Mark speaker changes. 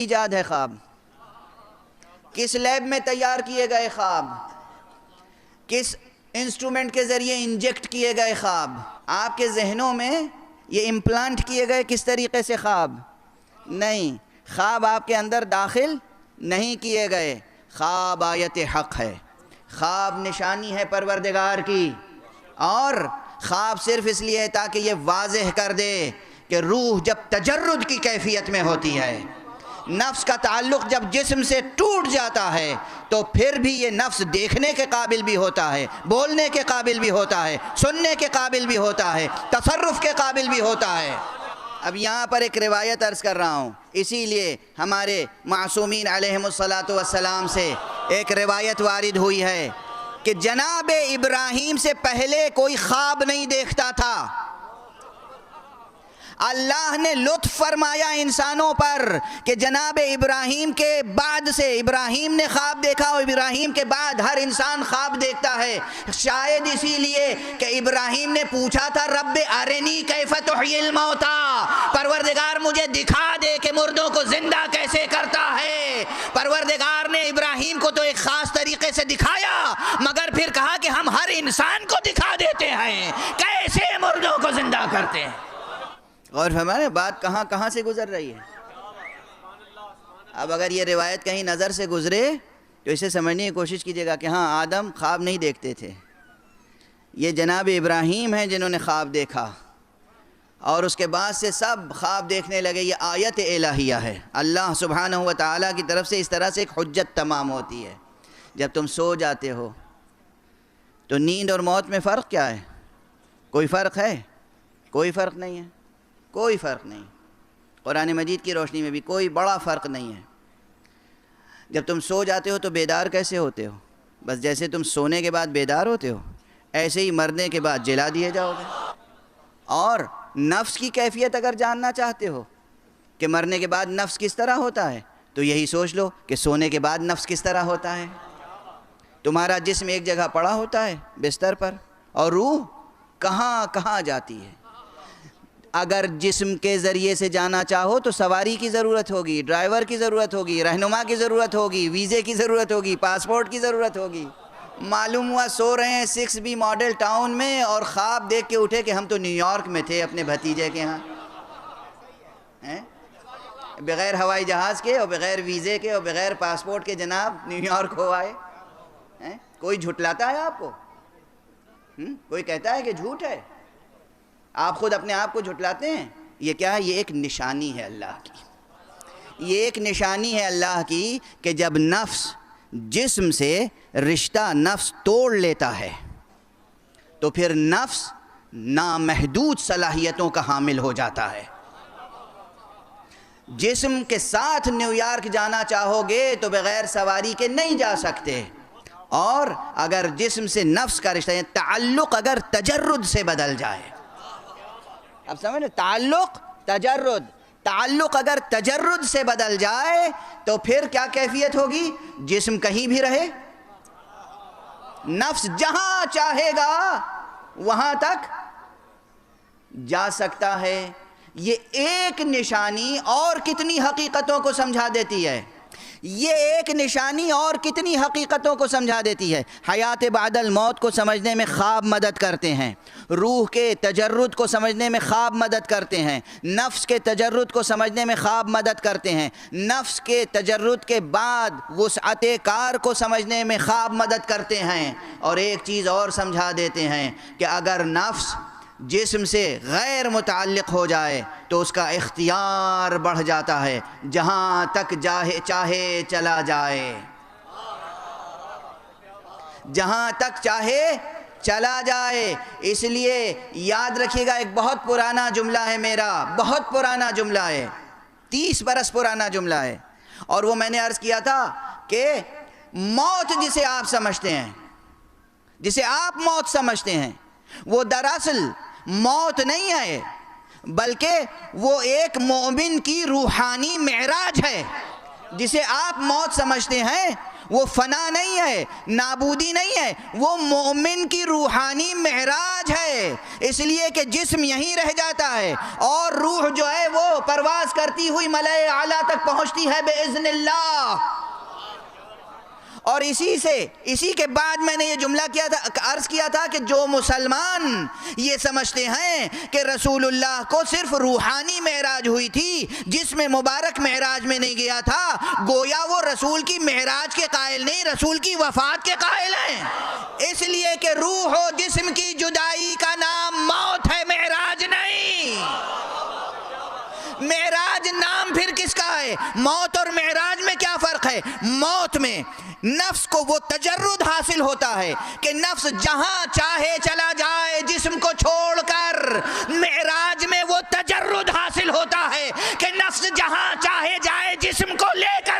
Speaker 1: ایجاد ہے خواب؟ کس لیب میں تیار کیے گئے خواب؟ کس انسٹرومنٹ کے ذریعے انجیکٹ کیے گئے خواب؟ آپ کے ذہنوں میں یہ امپلانٹ کیے گئے کس طریقے سے خواب؟ نہیں، خواب آپ کے اندر داخل نہیں کیے گئے۔ خواب آیت حق ہے، خواب نشانی ہے پروردگار کی، اور خواب صرف اس لیے ہے تاکہ یہ واضح کر دے کہ روح جب تجرد کی کیفیت میں ہوتی ہے، نفس کا تعلق جب جسم سے ٹوٹ جاتا ہے، تو پھر بھی یہ نفس دیکھنے کے قابل بھی ہوتا ہے، بولنے کے قابل بھی ہوتا ہے، سننے کے قابل بھی ہوتا ہے، تصرف کے قابل بھی ہوتا ہے۔ اب یہاں پر ایک روایت عرض کر رہا ہوں، اسی لیے ہمارے معصومین علیہم الصلاۃ والسلام سے ایک روایت وارد ہوئی ہے کہ جناب ابراہیم سے پہلے کوئی خواب نہیں دیکھتا تھا۔ اللہ نے لطف فرمایا انسانوں پر کہ جناب ابراہیم کے بعد سے ابراہیم نے خواب دیکھا، اور ابراہیم کے بعد ہر انسان خواب دیکھتا ہے۔ شاید اسی لیے کہ ابراہیم نے پوچھا تھا رب ارنی کیف تحیی الموتی، پروردگار مجھے دکھا دے کہ مردوں کو زندہ کیسے کرتا ہے۔ پروردگار نے ابراہیم کو تو ایک خاص طریقے سے دکھایا، مگر پھر کہا کہ ہم ہر انسان کو دکھا دیتے ہیں کیسے مردوں کو زندہ کرتے ہیں۔ غور فرمائیں بات کہاں کہاں سے گزر رہی ہے۔ اب اگر یہ روایت کہیں نظر سے گزرے تو اسے سمجھنے کی کوشش کیجیے گا کہ ہاں آدم خواب نہیں دیکھتے تھے، یہ جناب ابراہیم ہیں جنہوں نے خواب دیکھا، اور اس کے بعد سے سب خواب دیکھنے لگے۔ یہ آیت الہیہ ہے، اللہ سبحانہ و تعالیٰ کی طرف سے اس طرح سے ایک حجت تمام ہوتی ہے۔ جب تم سو جاتے ہو تو نیند اور موت میں فرق کیا ہے؟ کوئی فرق ہے؟ کوئی فرق نہیں ہے، کوئی فرق نہیں۔ قرآن مجید کی روشنی میں بھی کوئی بڑا فرق نہیں ہے۔ جب تم سو جاتے ہو تو بیدار کیسے ہوتے ہو؟ بس جیسے تم سونے کے بعد بیدار ہوتے ہو، ایسے ہی مرنے کے بعد جلا دیے جاؤ گے۔ اور نفس کی کیفیت اگر جاننا چاہتے ہو کہ مرنے کے بعد نفس کس طرح ہوتا ہے، تو یہی سوچ لو کہ سونے کے بعد نفس کس طرح ہوتا ہے۔ تمہارا جسم ایک جگہ پڑا ہوتا ہے بستر پر، اور روح کہاں کہاں جاتی ہے۔ اگر جسم کے ذریعے سے جانا چاہو تو سواری کی ضرورت ہوگی، ڈرائیور کی ضرورت ہوگی، رہنما کی ضرورت ہوگی، ویزے کی ضرورت ہوگی، پاسپورٹ کی ضرورت ہوگی۔ معلوم ہوا سو رہے ہیں 6B ماڈل ٹاؤن میں، اور خواب دیکھ کے اٹھے کہ ہم تو نیو یارک میں تھے اپنے بھتیجے کے ہاں، بغیر ہوائی جہاز کے اور بغیر ویزے کے اور بغیر پاسپورٹ کے جناب نیو یارک ہو آئے۔ کوئی جھٹلاتا ہے آپ کو؟ کوئی کہتا ہے کہ جھوٹ ہے؟ آپ خود اپنے آپ کو جھٹلاتے ہیں۔ یہ کیا ہے؟ یہ ایک نشانی ہے اللہ کی، یہ ایک نشانی ہے اللہ کی کہ جب نفس جسم سے رشتہ نفس توڑ لیتا ہے تو پھر نفس نامحدود صلاحیتوں کا حامل ہو جاتا ہے۔ جسم کے ساتھ نیو یارک جانا چاہو گے تو بغیر سواری کے نہیں جا سکتے، اور اگر جسم سے نفس کا رشتہ تعلق اگر تجرد سے بدل جائے، اب سمجھ تعلق اگر تجرد سے بدل جائے تو پھر کیا کیفیت ہوگی؟ جسم کہیں بھی رہے، نفس جہاں چاہے گا وہاں تک جا سکتا ہے۔ یہ ایک نشانی اور کتنی حقیقتوں کو سمجھا دیتی ہے، یہ ایک نشانی اور کتنی حقیقتوں کو سمجھا دیتی ہے۔ حیات بعد الموت کو سمجھنے میں خواب مدد کرتے ہیں، روح کے تجرد کو سمجھنے میں خواب مدد کرتے ہیں، نفس کے تجرد کو سمجھنے میں خواب مدد کرتے ہیں، نفس کے تجرد کے بعد وسعت کار کو سمجھنے میں خواب مدد کرتے ہیں۔ اور ایک چیز اور سمجھا دیتے ہیں کہ اگر نفس جسم سے غیر متعلق ہو جائے تو اس کا اختیار بڑھ جاتا ہے، جہاں تک چاہے چلا جائے، جہاں تک چاہے چلا جائے۔ اس لیے یاد رکھیے گا، ایک بہت پرانا جملہ ہے میرا، بہت پرانا جملہ ہے، 30 برس پرانا جملہ ہے، اور وہ میں نے عرض کیا تھا کہ موت جسے آپ سمجھتے ہیں، جسے آپ موت سمجھتے ہیں، وہ دراصل موت نہیں ہے، بلکہ وہ ایک مومن کی روحانی معراج ہے۔ جسے آپ موت سمجھتے ہیں وہ فنا نہیں ہے، نابودی نہیں ہے، وہ مومن کی روحانی معراج ہے. اس لیے کہ جسم یہیں رہ جاتا ہے اور روح جو ہے وہ پرواز کرتی ہوئی ملائے اعلیٰ تک پہنچتی ہے بإذن اللہ. اور اسی کے بعد میں نے یہ جملہ عرض کیا تھا کہ جو مسلمان یہ سمجھتے ہیں کہ رسول اللہ کو صرف روحانی معراج ہوئی تھی، جس میں مبارک معراج میں نہیں گیا تھا، گویا وہ رسول کی معراج کے قائل نہیں، رسول کی وفات کے قائل ہیں. اس لیے کہ روح و جسم کی جدائی کا نام موت ہے، معراج نہیں. معراج نام پھر کس کا ہے؟ موت اور معراج میں کیا فرق ہے؟ موت میں نفس کو وہ تجرد حاصل ہوتا ہے کہ نفس جہاں چاہے چلا جائے جسم کو چھوڑ کر. معراج میں وہ تجرد حاصل ہوتا ہے کہ نفس جہاں چاہے جائے جسم کو لے کر